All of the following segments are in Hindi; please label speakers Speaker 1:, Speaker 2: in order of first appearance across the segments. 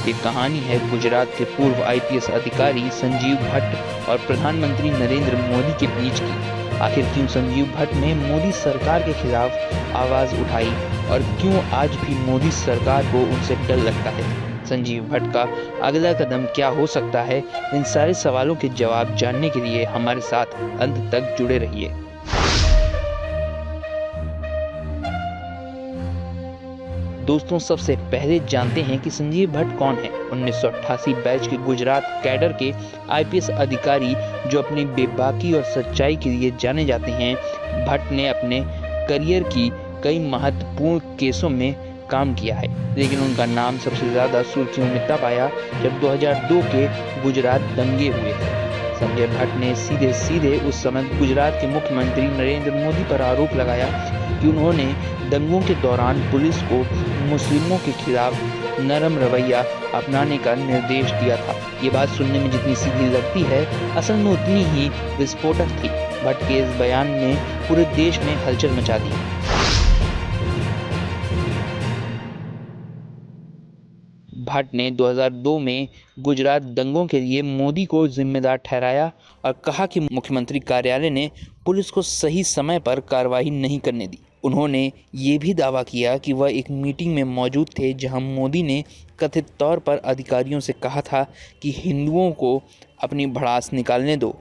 Speaker 1: ये कहानी है गुजरात के पूर्व आईपीएस अधिकारी संजीव भट्ट और प्रधानमंत्री नरेंद्र मोदी के बीच की। आखिर क्यों संजीव भट्ट ने मोदी सरकार के खिलाफ आवाज उठाई और क्यों आज भी मोदी सरकार को उनसे डर लगता है? संजीव भट्ट का अगला कदम क्या हो सकता है? इन सारे सवालों के जवाब जानने के लिए हमारे साथ अंत तक जुड़े रहिए। दोस्तों, सबसे पहले जानते हैं कि संजीव भट्ट कौन है। 1988 बैच के गुजरात कैडर के आईपीएस अधिकारी जो अपनी बेबाकी और सच्चाई के लिए जाने जाते हैं। भट्ट ने अपने करियर की कई महत्वपूर्ण केसों में काम किया है, लेकिन उनका नाम सबसे ज्यादा सुर्खियों में तब आया जब 2002 के गुजरात दंगे हुए थे। संजय भट्ट ने सीधे सीधे उस समय गुजरात के मुख्यमंत्री नरेंद्र मोदी पर आरोप लगाया कि उन्होंने दंगों के दौरान पुलिस को मुस्लिमों के खिलाफ नरम रवैया अपनाने का निर्देश दिया था। ये बात सुनने में जितनी सीधी लगती है, असल में उतनी ही विस्फोटक थी। भट्ट के इस बयान ने पूरे देश में हलचल मचा दी। भट्ट ने 2002 में गुजरात दंगों के लिए मोदी को जिम्मेदार ठहराया और कहा कि मुख्यमंत्री कार्यालय ने पुलिस को सही समय पर कार्रवाई नहीं करने दी। उन्होंने ये भी दावा किया कि वह एक मीटिंग में मौजूद थे जहां मोदी ने कथित तौर पर अधिकारियों से कहा था कि हिंदुओं को अपनी भड़ास निकालने दो।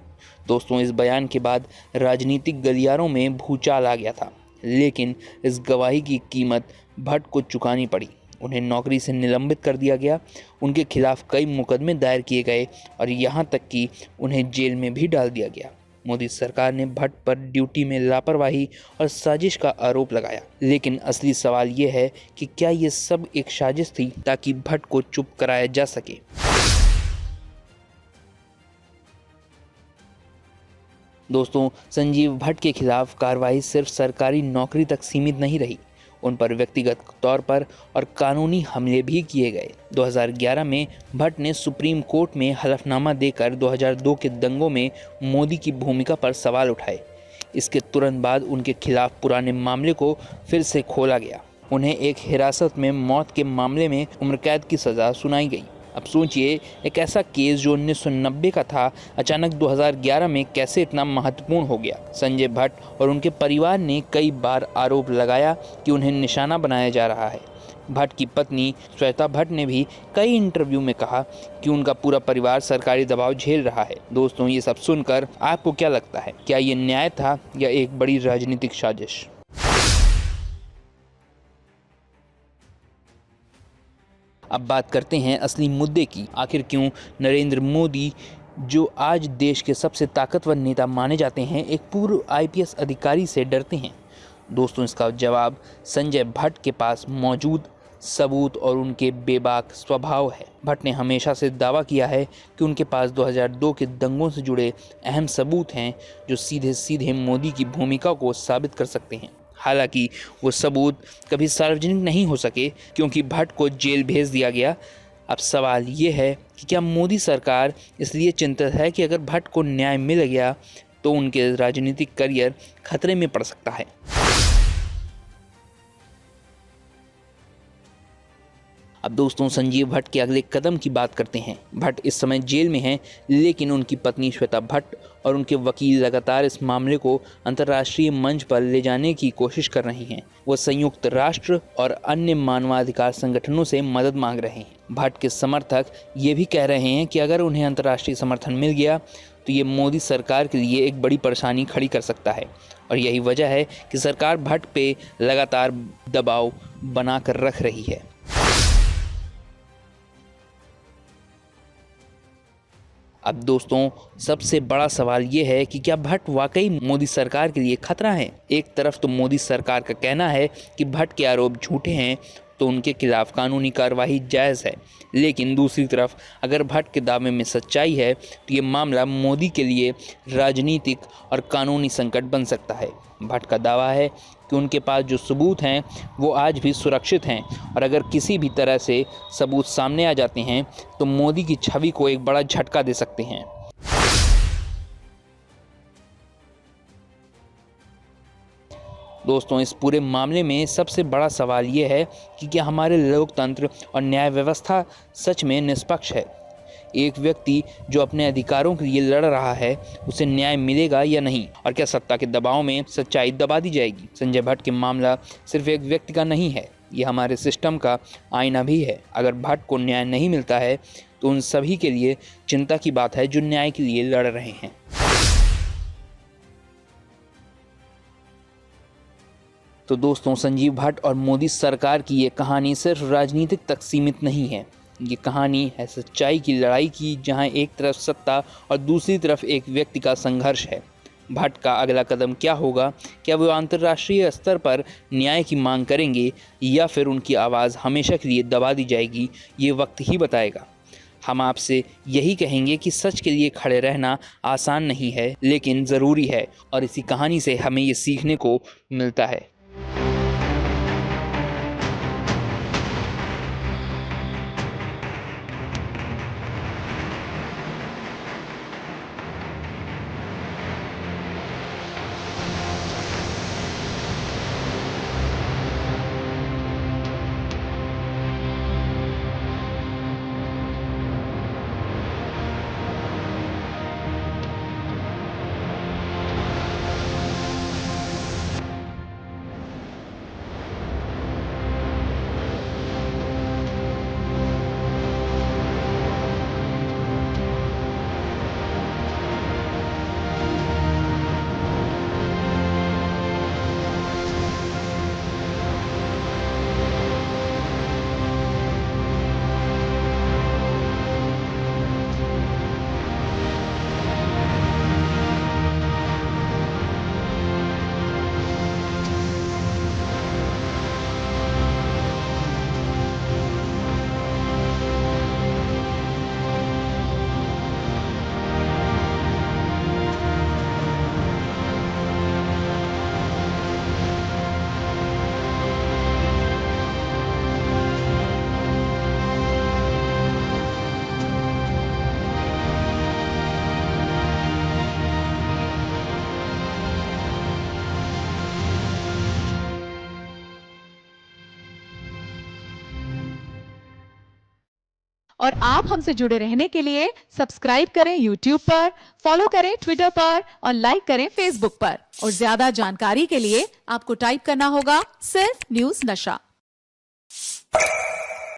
Speaker 1: दोस्तों, इस बयान के बाद राजनीतिक गलियारों में भूचाल आ गया था, लेकिन इस गवाही की कीमत भट्ट को चुकानी पड़ी। उन्हें नौकरी से निलंबित कर दिया गया, उनके खिलाफ कई मुकदमे दायर किए गए और यहाँ तक कि उन्हें जेल में भी डाल दिया गया। मोदी सरकार ने भट्ट पर ड्यूटी में लापरवाही और साजिश का आरोप लगाया, लेकिन असली सवाल ये है कि क्या ये सब एक साजिश थी ताकि भट्ट को चुप कराया जा सके? दोस्तों, संजीव भट्ट के खिलाफ कार्रवाई सिर्फ सरकारी नौकरी तक सीमित नहीं रही, उन पर व्यक्तिगत तौर पर और कानूनी हमले भी किए गए। 2011 में भट्ट ने सुप्रीम कोर्ट में हलफनामा देकर 2002 के दंगों में मोदी की भूमिका पर सवाल उठाए। इसके तुरंत बाद उनके खिलाफ पुराने मामले को फिर से खोला गया। उन्हें एक हिरासत में मौत के मामले में उम्र कैद की सज़ा सुनाई गई। अब सोचिए, एक ऐसा केस जो 1990 का था, अचानक 2011 में कैसे इतना महत्वपूर्ण हो गया। संजय भट्ट और उनके परिवार ने कई बार आरोप लगाया कि उन्हें निशाना बनाया जा रहा है। भट्ट की पत्नी श्वेता भट्ट ने भी कई इंटरव्यू में कहा कि उनका पूरा परिवार सरकारी दबाव झेल रहा है। दोस्तों, ये सब सुनकर आपको क्या लगता है? क्या ये न्याय था या एक बड़ी राजनीतिक साजिश? अब बात करते हैं असली मुद्दे की। आखिर क्यों नरेंद्र मोदी, जो आज देश के सबसे ताकतवर नेता माने जाते हैं, एक पूर्व आईपीएस अधिकारी से डरते हैं? दोस्तों, इसका जवाब संजय भट्ट के पास मौजूद सबूत और उनके बेबाक स्वभाव है। भट्ट ने हमेशा से दावा किया है कि उनके पास 2002 के दंगों से जुड़े अहम सबूत हैं जो सीधे सीधे मोदी की भूमिका को साबित कर सकते हैं। हालांकि वो सबूत कभी सार्वजनिक नहीं हो सके क्योंकि भट्ट को जेल भेज दिया गया। अब सवाल ये है कि क्या मोदी सरकार इसलिए चिंतित है कि अगर भट्ट को न्याय मिल गया तो उनके राजनीतिक करियर खतरे में पड़ सकता है? अब दोस्तों, संजीव भट्ट के अगले कदम की बात करते हैं। भट्ट इस समय जेल में हैं, लेकिन उनकी पत्नी श्वेता भट्ट और उनके वकील लगातार इस मामले को अंतर्राष्ट्रीय मंच पर ले जाने की कोशिश कर रहे हैं। वो संयुक्त राष्ट्र और अन्य मानवाधिकार संगठनों से मदद मांग रहे हैं। भट्ट के समर्थक ये भी कह रहे हैं कि अगर उन्हें अंतर्राष्ट्रीय समर्थन मिल गया तो ये मोदी सरकार के लिए एक बड़ी परेशानी खड़ी कर सकता है, और यही वजह है कि सरकार भट्ट पे लगातार दबाव बनाकर रख रही है। अब दोस्तों, सबसे बड़ा सवाल ये है कि क्या भट्ट वाकई मोदी सरकार के लिए खतरा है? एक तरफ तो मोदी सरकार का कहना है कि भट्ट के आरोप झूठे हैं, तो उनके खिलाफ कानूनी कार्रवाई जायज़ है, लेकिन दूसरी तरफ अगर भट्ट के दावे में सच्चाई है तो ये मामला मोदी के लिए राजनीतिक और कानूनी संकट बन सकता है। भट्ट का दावा है कि उनके पास जो सबूत हैं वो आज भी सुरक्षित हैं, और अगर किसी भी तरह से सबूत सामने आ जाते हैं तो मोदी की छवि को एक बड़ा झटका दे सकते हैं। दोस्तों, इस पूरे मामले में सबसे बड़ा सवाल ये है कि क्या हमारे लोकतंत्र और न्याय व्यवस्था सच में निष्पक्ष है। एक व्यक्ति जो अपने अधिकारों के लिए लड़ रहा है, उसे न्याय मिलेगा या नहीं, और क्या सत्ता के दबाव में सच्चाई दबा दी जाएगी। संजय भट्ट के मामला सिर्फ एक व्यक्ति का नहीं है, ये हमारे सिस्टम का आईना भी है। अगर भट्ट को न्याय नहीं मिलता है तो उन सभी के लिए चिंता की बात है जो न्याय के लिए लड़ रहे हैं। तो दोस्तों, संजीव भट्ट और मोदी सरकार की ये कहानी सिर्फ राजनीतिक तक सीमित नहीं है। ये कहानी है सच्चाई की लड़ाई की, जहां एक तरफ सत्ता और दूसरी तरफ एक व्यक्ति का संघर्ष है। भट्ट का अगला कदम क्या होगा? क्या वो अंतर्राष्ट्रीय स्तर पर न्याय की मांग करेंगे या फिर उनकी आवाज़ हमेशा के लिए दबा दी जाएगी? ये वक्त ही बताएगा। हम आपसे यही कहेंगे कि सच के लिए खड़े रहना आसान नहीं है, लेकिन ज़रूरी है, और इसी कहानी से हमें ये सीखने को मिलता है।
Speaker 2: और आप हमसे जुड़े रहने के लिए सब्सक्राइब करें YouTube पर, फॉलो करें ट्विटर पर और लाइक करें Facebook पर। और ज्यादा जानकारी के लिए आपको टाइप करना होगा सिर्फ न्यूज़ नशा।